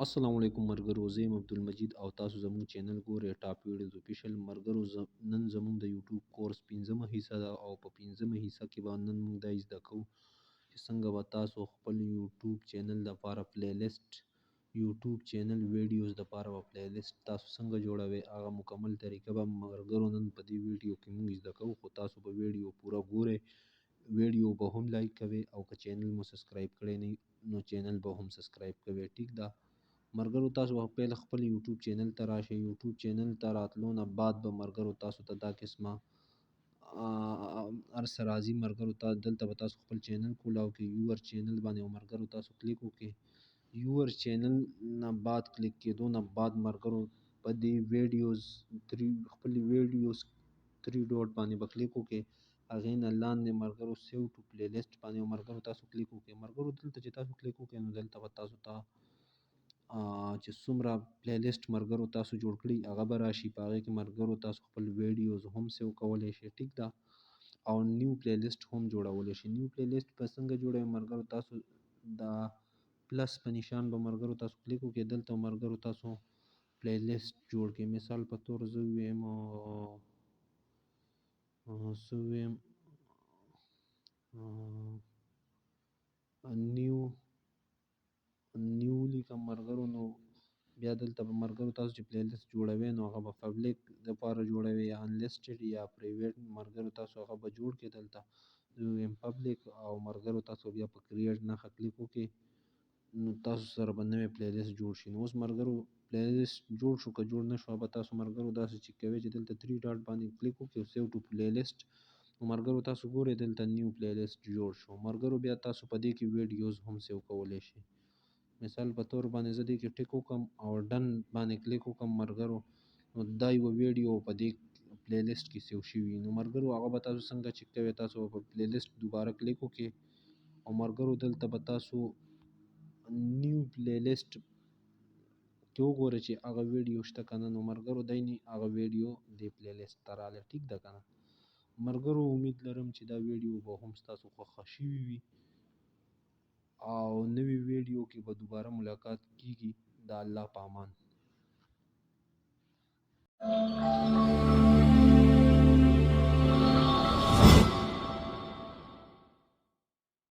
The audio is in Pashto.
السلام علیکم ملګرو، زه یم عبدالمجید او تاسو زموږ چینل ګورئ ټاپ ویډیوز افیشل. ملګرو نن زموږ د یوټیوب کورس 5مه حصه ده او په 5مه حصه کې به نن موږ دا زده کوو چې څنګه به تاسو خپل یوټیوب چینل لپاره پلی لیست یوټیوب چینل ویډیوز لپاره به پلی لیست تاسو څنګه جوړوئ. هغه مکمل طریقه به ملګرو نن په دې ویډیو کې موږ زده کوو، خو تاسو به ویډیو پوره ګورئ، ویډیو به هم لایک کوئ او که چینل مو سبسکرایب کړی نه نو چینل به هم سبسکرایب کوئ. ټیک ده ملګرو، تاسو به پیل خپل یوټیوب چینل ته راشئ. یوټیوب چینل ته راتلو نه بعد به ملګرو تاسو ته دا قسمه ارڅه راځي. ملګرو دلته به تاسو خپل چینل کولاو کړئ، یور چینل باندې ملګرو تاسو کلیک وکړئ. یور چینل نه بعد کلیک کېدو نه بعد ملګرو په دې ویډیوز خپل ویډیوز 3 ډاټ باندې به کلیک وکړئ. هغې نه لاندې ملګرو سیو ټو پلی لیست باندې ملګرو تاسو کلیک وکړئ. ملګرو دلته چې تاسو کلیک وکړئ نو دلته به تاسو ته چې څومره پلی لیست ملګرو تاسو جوړ کړي هغه به راشي. په هغې کې ملګرو تاسو خپل ویډیوز هم سیو کولی شئ. ټیک ده، او نیو پلی لیست هم جوړولی شئ. نیو پلی لیست به څنګه جوړوئ ملګرو، تاسو د پلس په نشان به ملګرو تاسو کلیک وکړئ. دلته ملګرو تاسو پلی لیست جوړ کړئ. مثال په طور زه ویم نیو لیکم ملګرو، نو بیا دلته به ملګرو تاسو چې پلی لیست جوړوئ نو هغه به پبلیک لپاره جوړوئ یا انلیسټډ یا پرایویټ ملګرو تاسو هغه به جوړ کړئ. دلته زه ویم پبلیک او ملګرو تاسو بیا په کریټ نښه کلیک وکړئ نو تاسو سره به نوی پلی لیست جوړ شي. نو اوس ملګرو پلی لیست جوړ شو که جوړ نه شو به تاسو ملګرو داسې چې کوئ چې دلته 3 ډاټ باندې کلیک وکړئ او سیو ټو پلی لیست. نو ملګرو تاسو ګورئ دلته نیو پلی لیست جوړ شو. ملګرو بیا تاسو په دې کې ویډیوز هم سیو کولی شئ. مثال په طور باندې زه دې کې ټیک وکړم او ډن باندې کلیک وکړم ملګرو، نو دا یوه ویډیو په دې پلی لیست کې سیو شوي. نو ملګرو هغه به تاسو څنګه چک کوئ، تاسو په پلی لیست دوباره کلیک وکړئ او ملګرو دلته به تاسو نیو پلی لیست کې وګورئ چې هغه ویډیو شته که نه. نو ملګرو دی هغه ویډیو دې پلی لیست ته راغلی. ټیک ده که نه ملګرو، امید لرم چې دا ویډیو به هم ستاسو خوښه شوي وي او نوې ویډیو کې به دوباره ملاقات کیږي. د الله په امان.